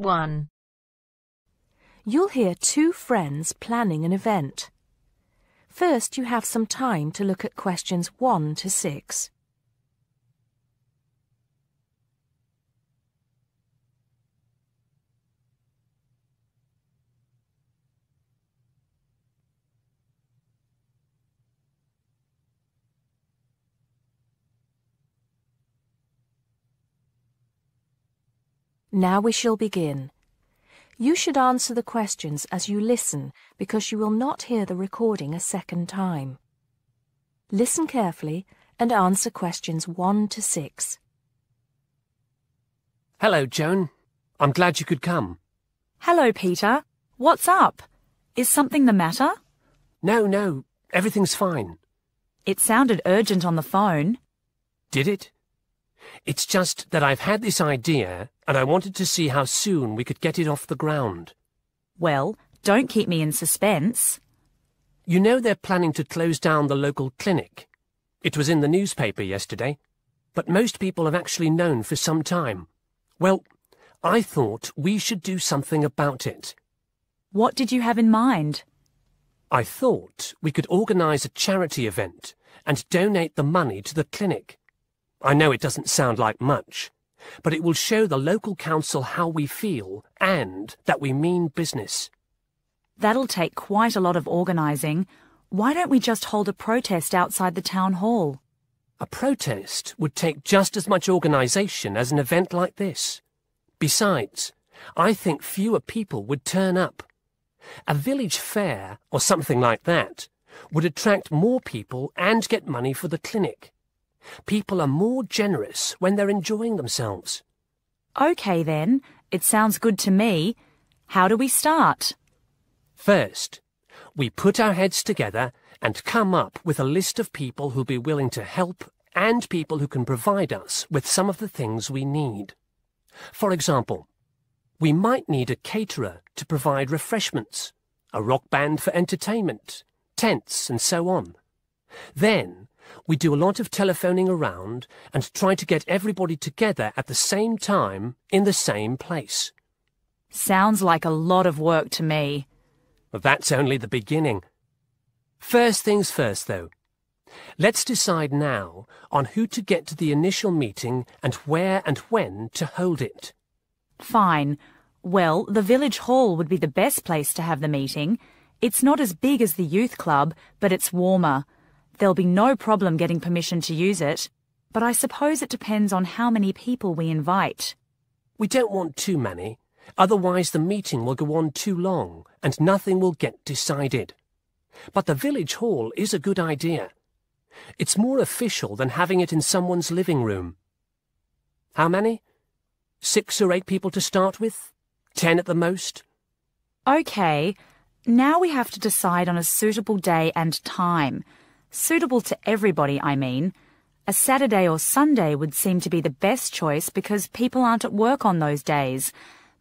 1. You'll hear two friends planning an event. First, you have some time to look at questions 1 to 6. Now we shall begin. You should answer the questions as you listen because you will not hear the recording a second time. Listen carefully and answer questions 1 to 6. Hello, Joan. I'm glad you could come. Hello, Peter. What's up? Is something the matter? No, everything's fine. It sounded urgent on the phone. Did it? It's just that I've had this idea and I wanted to see how soon we could get it off the ground. Well, don't keep me in suspense. You know they're planning to close down the local clinic. It was in the newspaper yesterday, but most people have actually known for some time. Well, I thought we should do something about it. What did you have in mind? I thought we could organise a charity event and donate the money to the clinic. I know it doesn't sound like much, but it will show the local council how we feel and that we mean business. That'll take quite a lot of organising. Why don't we just hold a protest outside the town hall? A protest would take just as much organisation as an event like this. Besides, I think fewer people would turn up. A village fair or something like that would attract more people and get money for the clinic. People are more generous when they're enjoying themselves. OK then, it sounds good to me. How do we start? First, we put our heads together and come up with a list of people who'll be willing to help and people who can provide us with some of the things we need. For example, we might need a caterer to provide refreshments, a rock band for entertainment, tents and so on. Then, we do a lot of telephoning around and try to get everybody together at the same time in the same place. Sounds like a lot of work to me. Well, that's only the beginning. First things first, though. Let's decide now on who to get to the initial meeting and where and when to hold it. Fine. Well, the village hall would be the best place to have the meeting. It's not as big as the youth club, but it's warmer. There'll be no problem getting permission to use it, but I suppose it depends on how many people we invite. We don't want too many, otherwise the meeting will go on too long and nothing will get decided. But the village hall is a good idea. It's more official than having it in someone's living room. How many? 6 or 8 people to start with? 10 at the most? OK, now we have to decide on a suitable day and time. Suitable to everybody, I mean. A Saturday or Sunday would seem to be the best choice because people aren't at work on those days.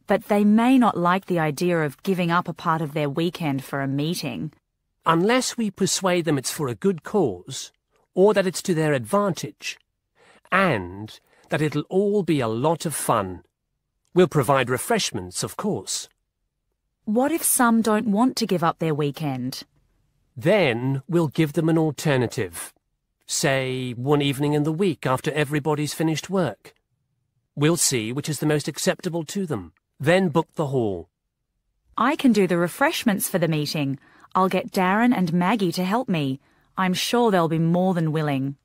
But they may not like the idea of giving up a part of their weekend for a meeting. Unless we persuade them it's for a good cause, or that it's to their advantage, and that it'll all be a lot of fun. We'll provide refreshments, of course. What if some don't want to give up their weekend? Then we'll give them an alternative. Say, one evening in the week after everybody's finished work. We'll see which is the most acceptable to them, then book the hall. I can do the refreshments for the meeting. I'll get Darren and Maggie to help me. I'm sure they'll be more than willing.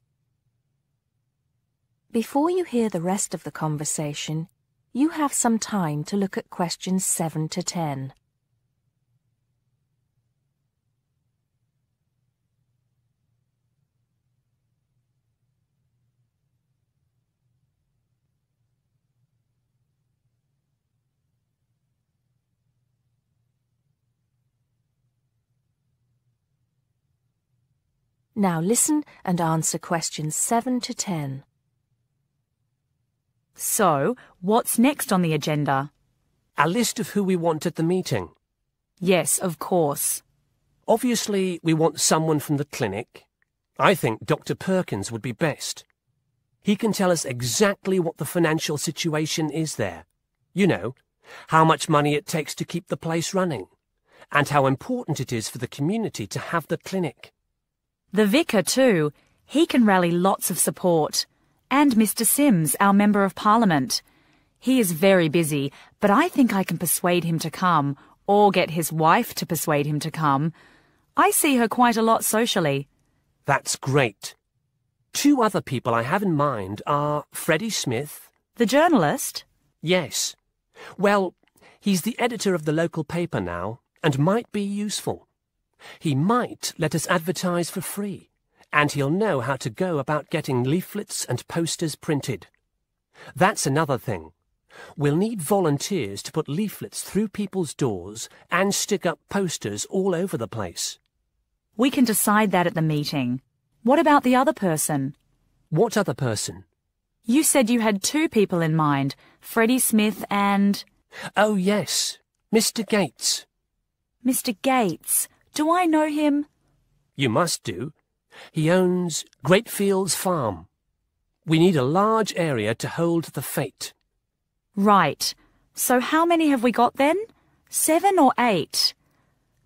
Before you hear the rest of the conversation, you have some time to look at questions 7 to 10. Now listen and answer questions 7 to 10. So, what's next on the agenda? A list of who we want at the meeting. Yes, of course. Obviously, we want someone from the clinic. I think Dr. Perkins would be best. He can tell us exactly what the financial situation is there. You know, how much money it takes to keep the place running, and how important it is for the community to have the clinic. The vicar too. He can rally lots of support. And Mr. Sims, our Member of Parliament. He is very busy, but I think I can persuade him to come, or get his wife to persuade him to come. I see her quite a lot socially. That's great. 2 other people I have in mind are Freddie Smith. The journalist? Yes. Well, he's the editor of the local paper now, and might be useful. He might let us advertise for free, and he'll know how to go about getting leaflets and posters printed. That's another thing. We'll need volunteers to put leaflets through people's doors and stick up posters all over the place. We can decide that at the meeting. What about the other person? What other person? You said you had 2 people in mind, Freddie Smith and... Oh, yes, Mr. Gates. Mr. Gates. Do I know him? You must do. He owns Greatfields Farm. We need a large area to hold the fete. Right. So how many have we got then? 7 or 8?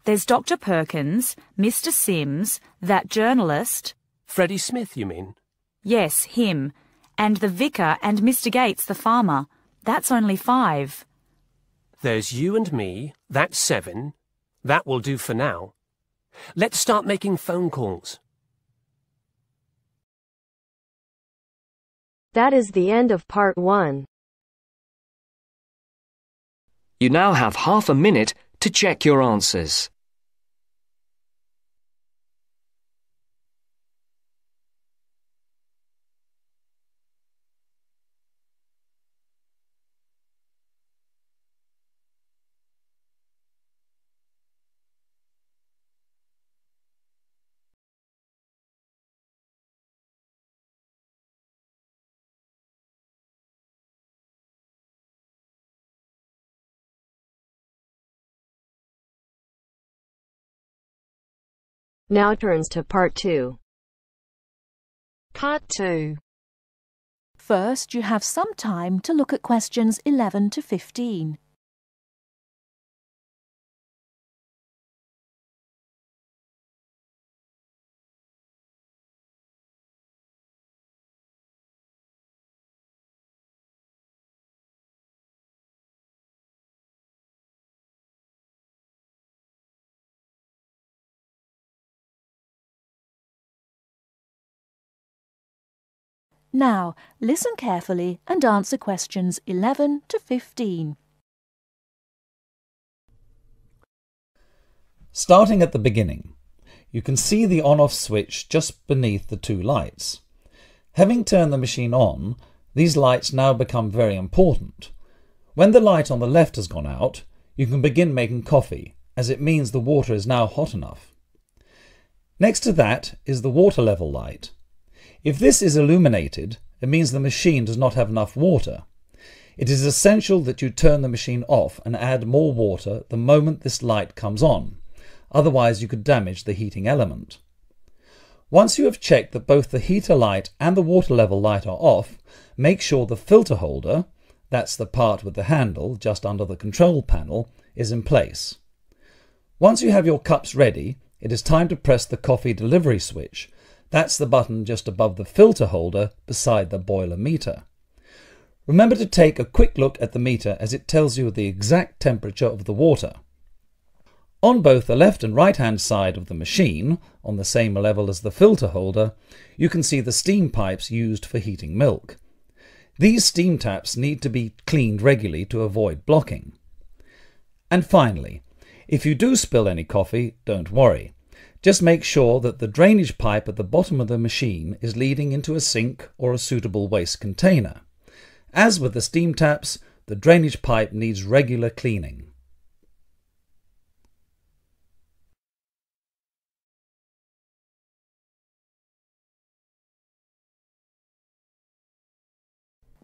There's Dr. Perkins, Mr. Sims, that journalist... Freddie Smith, you mean? Yes, him. And the vicar and Mr. Gates, the farmer. That's only 5. There's you and me. That's 7. That will do for now. Let's start making phone calls. That is the end of part 1. You now have half a minute to check your answers. Now turns to part 2. Part 2. First, you have some time to look at questions 11 to 15. Now, listen carefully and answer questions 11 to 15. Starting at the beginning, you can see the on-off switch just beneath the 2 lights. Having turned the machine on, these lights now become very important. When the light on the left has gone out, you can begin making coffee, as it means the water is now hot enough. Next to that is the water level light. If this is illuminated, it means the machine does not have enough water. It is essential that you turn the machine off and add more water the moment this light comes on, otherwise you could damage the heating element. Once you have checked that both the heater light and the water level light are off, make sure the filter holder, that's the part with the handle just under the control panel, is in place. Once you have your cups ready, it is time to press the coffee delivery switch. That's the button just above the filter holder beside the boiler meter. Remember to take a quick look at the meter as it tells you the exact temperature of the water. On both the left and right hand side of the machine, on the same level as the filter holder, you can see the steam pipes used for heating milk. These steam taps need to be cleaned regularly to avoid blocking. And finally, if you do spill any coffee, don't worry. Just make sure that the drainage pipe at the bottom of the machine is leading into a sink or a suitable waste container. As with the steam taps, the drainage pipe needs regular cleaning.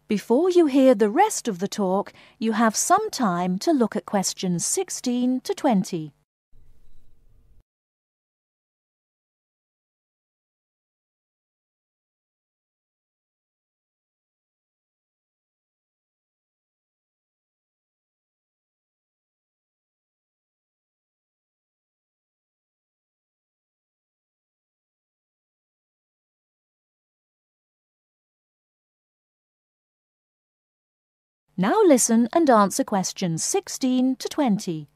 Before you hear the rest of the talk, you have some time to look at questions 16 to 20. Now listen and answer questions 16 to 20.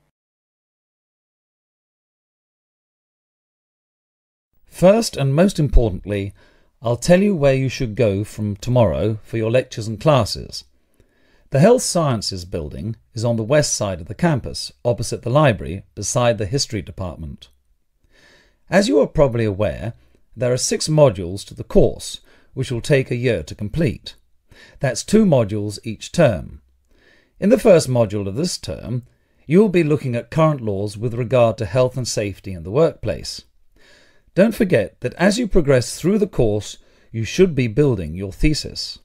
First and most importantly, I'll tell you where you should go from tomorrow for your lectures and classes. The Health Sciences building is on the west side of the campus, opposite the library, beside the History Department. As you are probably aware, there are 6 modules to the course, which will take a year to complete. That's 2 modules each term. In the first module of this term, you will be looking at current laws with regard to health and safety in the workplace. Don't forget that as you progress through the course, you should be building your thesis.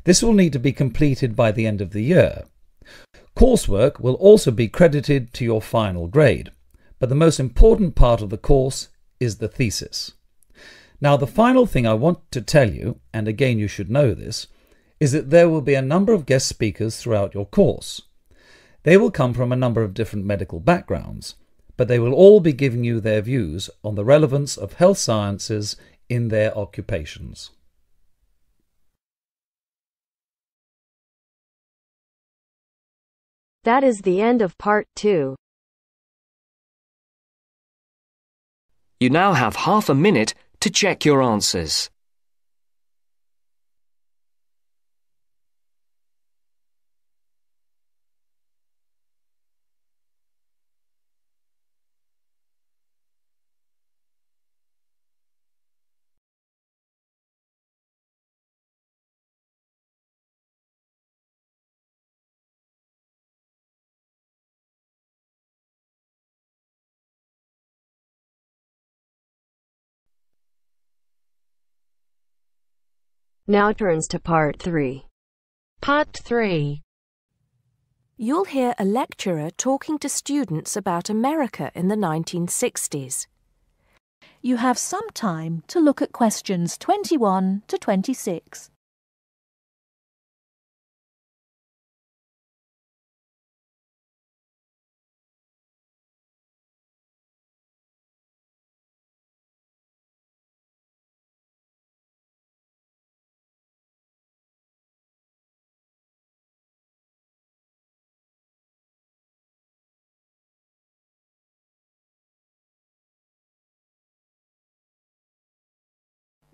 This will need to be completed by the end of the year. Coursework will also be credited to your final grade, but the most important part of the course is the thesis. Now, the final thing I want to tell you, and again you should know this, is that there will be a number of guest speakers throughout your course. They will come from a number of different medical backgrounds, but they will all be giving you their views on the relevance of health sciences in their occupations. That is the end of Part 2. You now have half a minute to check your answers. Now turns to Part 3. Part 3. You'll hear a lecturer talking to students about America in the 1960s. You have some time to look at questions 21 to 26.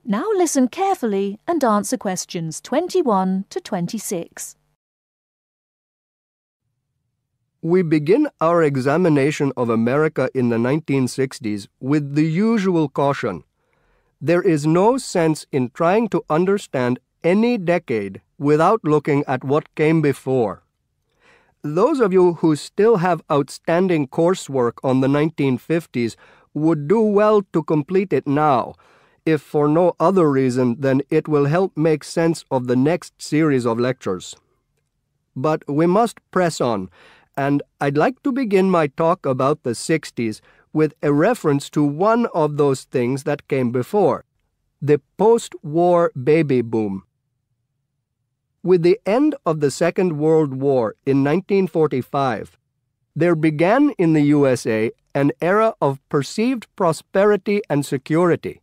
Now listen carefully and answer questions 21 to 26. We begin our examination of America in the 1960s with the usual caution. There is no sense in trying to understand any decade without looking at what came before. Those of you who still have outstanding coursework on the 1950s would do well to complete it now, if for no other reason than it will help make sense of the next series of lectures. But we must press on, and I'd like to begin my talk about the 60s with a reference to one of those things that came before, the post-war baby boom. With the end of the Second World War in 1945, there began in the USA an era of perceived prosperity and security.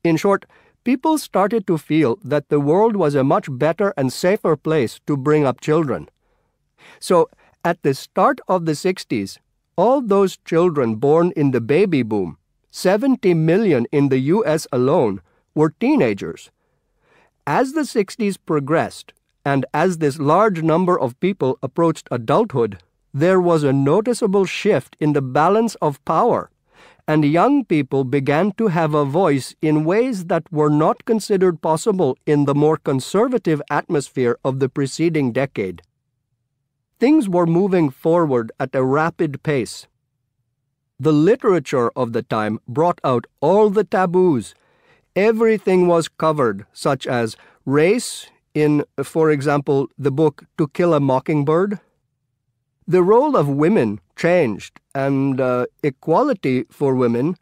In short, people started to feel that the world was a much better and safer place to bring up children. So, at the start of the 60s, all those children born in the baby boom, 70 million in the US alone, were teenagers. As the 60s progressed, and as this large number of people approached adulthood, there was a noticeable shift in the balance of power, and young people began to have a voice in ways that were not considered possible in the more conservative atmosphere of the preceding decade. Things were moving forward at a rapid pace. The literature of the time brought out all the taboos. Everything was covered, such as race in, for example, the book To Kill a Mockingbird. The role of women changed, and equality for women,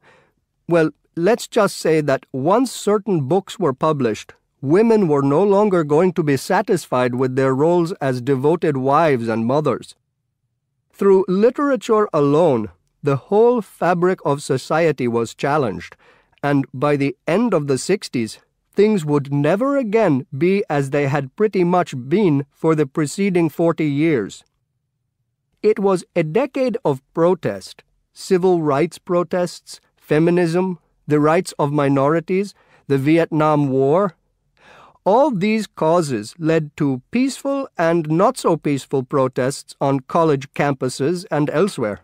well, let's just say that once certain books were published, women were no longer going to be satisfied with their roles as devoted wives and mothers. Through literature alone, the whole fabric of society was challenged, and by the end of the 60s, things would never again be as they had pretty much been for the preceding 40 years. It was a decade of protest, civil rights protests, feminism, the rights of minorities, the Vietnam War. All these causes led to peaceful and not-so-peaceful protests on college campuses and elsewhere.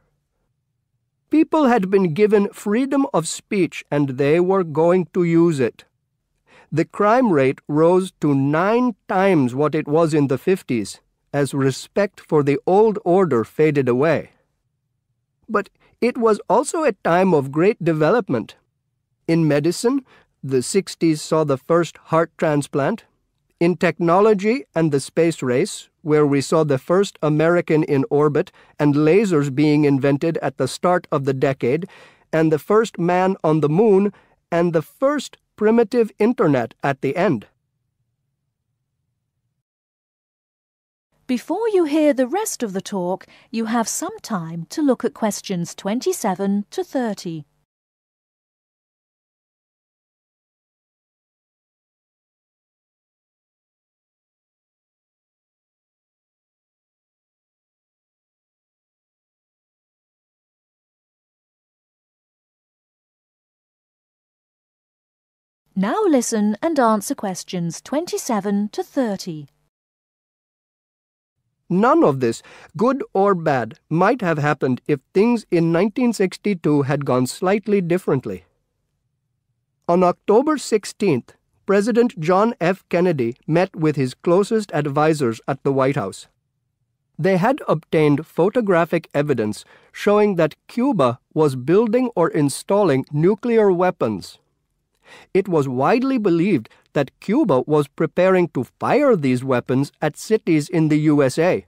People had been given freedom of speech and they were going to use it. The crime rate rose to 9 times what it was in the 50s, as respect for the old order faded away. But it was also a time of great development. In medicine, the 60s saw the first heart transplant. In technology and the space race, where we saw the first American in orbit and lasers being invented at the start of the decade, and the first man on the moon, and the first primitive internet at the end. Before you hear the rest of the talk, you have some time to look at questions 27 to 30. Now listen and answer questions 27 to 30. None of this, good or bad, might have happened if things in 1962 had gone slightly differently. On October 16th, President John F. Kennedy met with his closest advisors at the White House. They had obtained photographic evidence showing that Cuba was building or installing nuclear weapons. It was widely believed that Cuba was preparing to fire these weapons at cities in the USA.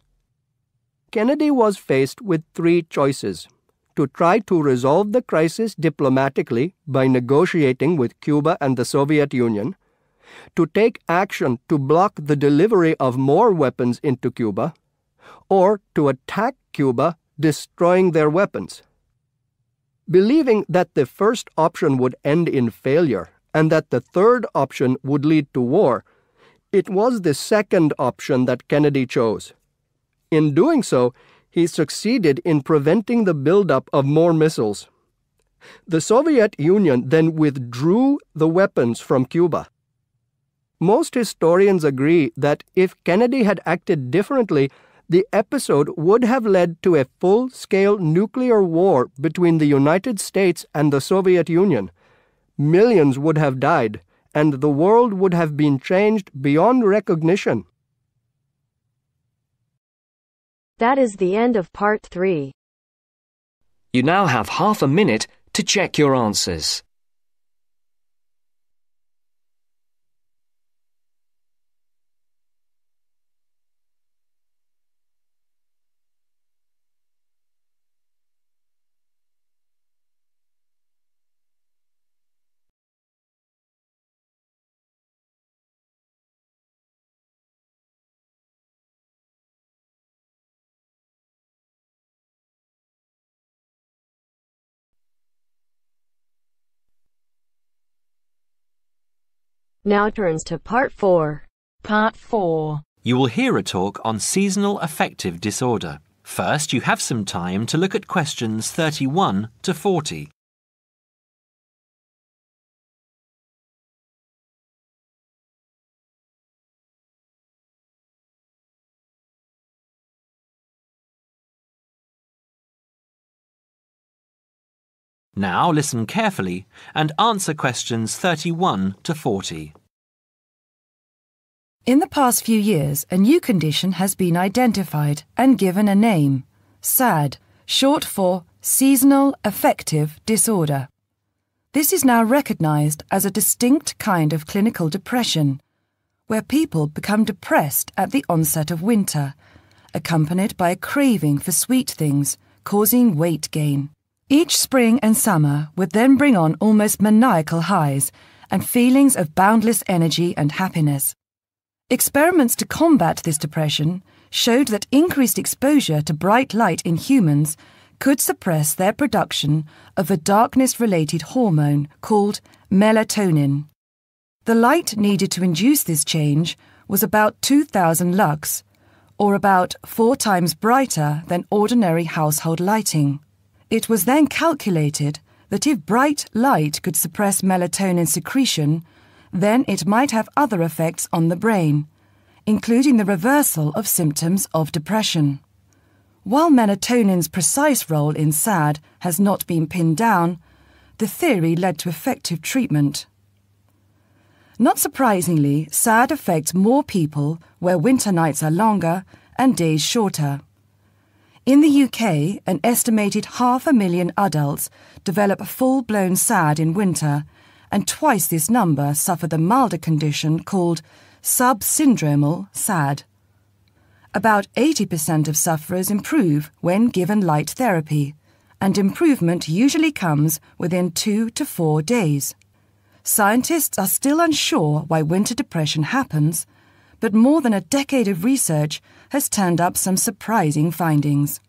Kennedy was faced with 3 choices: to try to resolve the crisis diplomatically by negotiating with Cuba and the Soviet Union, to take action to block the delivery of more weapons into Cuba, or to attack Cuba, destroying their weapons. Believing that the first option would end in failure and that the third option would lead to war, it was the second option that Kennedy chose. In doing so, he succeeded in preventing the buildup of more missiles. The Soviet Union then withdrew the weapons from Cuba. Most historians agree that if Kennedy had acted differently, the episode would have led to a full-scale nuclear war between the United States and the Soviet Union. Millions would have died, and the world would have been changed beyond recognition. That is the end of part 3. You now have half a minute to check your answers. Now turns to part 4. Part 4. You will hear a talk on seasonal affective disorder. First, you have some time to look at questions 31 to 40. Now listen carefully and answer questions 31 to 40. In the past few years, a new condition has been identified and given a name: SAD, short for Seasonal Affective Disorder. This is now recognized as a distinct kind of clinical depression, where people become depressed at the onset of winter, accompanied by a craving for sweet things, causing weight gain. Each spring and summer would then bring on almost maniacal highs and feelings of boundless energy and happiness. Experiments to combat this depression showed that increased exposure to bright light in humans could suppress their production of a darkness-related hormone called melatonin. The light needed to induce this change was about 2,000 lux, or about 4 times brighter than ordinary household lighting. It was then calculated that if bright light could suppress melatonin secretion, then it might have other effects on the brain, including the reversal of symptoms of depression. While melatonin's precise role in SAD has not been pinned down, the theory led to effective treatment. Not surprisingly, SAD affects more people where winter nights are longer and days shorter. In the UK, an estimated 500,000 adults develop full-blown SAD in winter, and twice this number suffer the milder condition called subsyndromal SAD. About 80% of sufferers improve when given light therapy, and improvement usually comes within 2 to 4 days. Scientists are still unsure why winter depression happens, but more than a decade of research has turned up some surprising findings.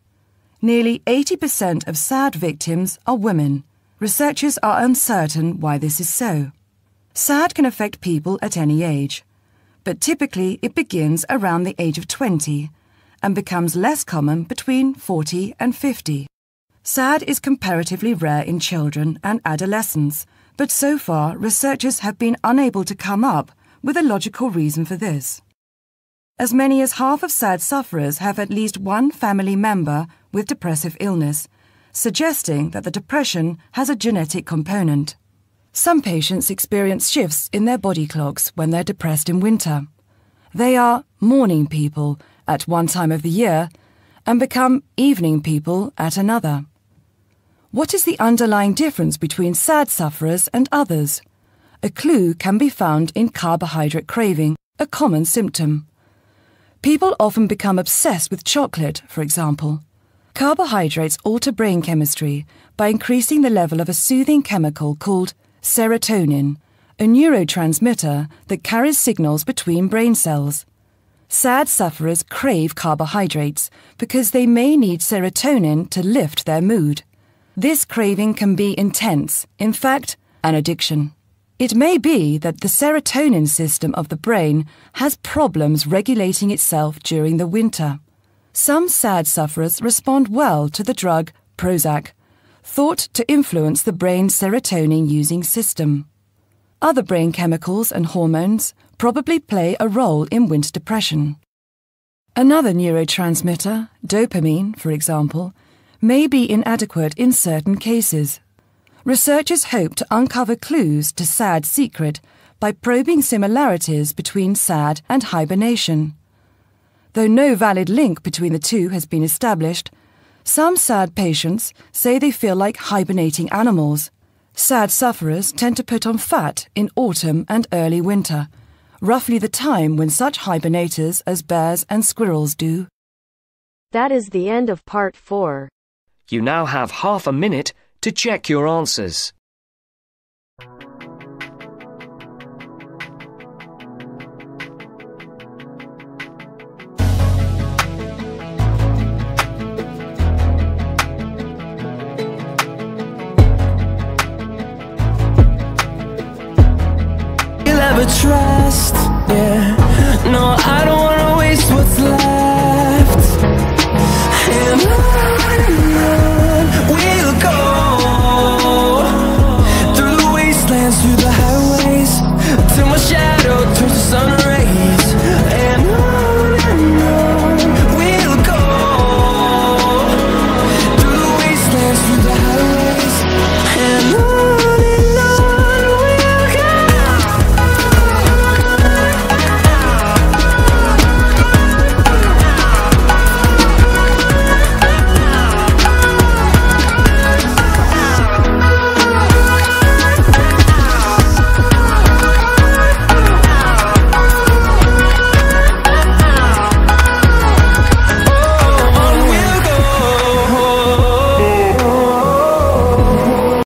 Nearly 80% of SAD victims are women. Researchers are uncertain why this is so. SAD can affect people at any age, but typically it begins around the age of 20 and becomes less common between 40 and 50. SAD is comparatively rare in children and adolescents, but so far researchers have been unable to come up with a logical reason for this. As many as half of SAD sufferers have at least one family member with depressive illness, suggesting that the depression has a genetic component. Some patients experience shifts in their body clocks when they're depressed in winter. They are morning people at one time of the year and become evening people at another. What is the underlying difference between SAD sufferers and others? A clue can be found in carbohydrate craving, a common symptom. People often become obsessed with chocolate, for example. Carbohydrates alter brain chemistry by increasing the level of a soothing chemical called serotonin, a neurotransmitter that carries signals between brain cells. SAD sufferers crave carbohydrates because they may need serotonin to lift their mood. This craving can be intense, in fact, an addiction. It may be that the serotonin system of the brain has problems regulating itself during the winter. Some SAD sufferers respond well to the drug Prozac, thought to influence the brain's serotonin-using system. Other brain chemicals and hormones probably play a role in winter depression. Another neurotransmitter, dopamine, for example, may be inadequate in certain cases. Researchers hope to uncover clues to SAD's secret by probing similarities between SAD and hibernation. Though no valid link between the two has been established, some SAD patients say they feel like hibernating animals. SAD sufferers tend to put on fat in autumn and early winter, roughly the time when such hibernators as bears and squirrels do. That is the end of part 4. You now have half a minute to check your answers. You'll ever trust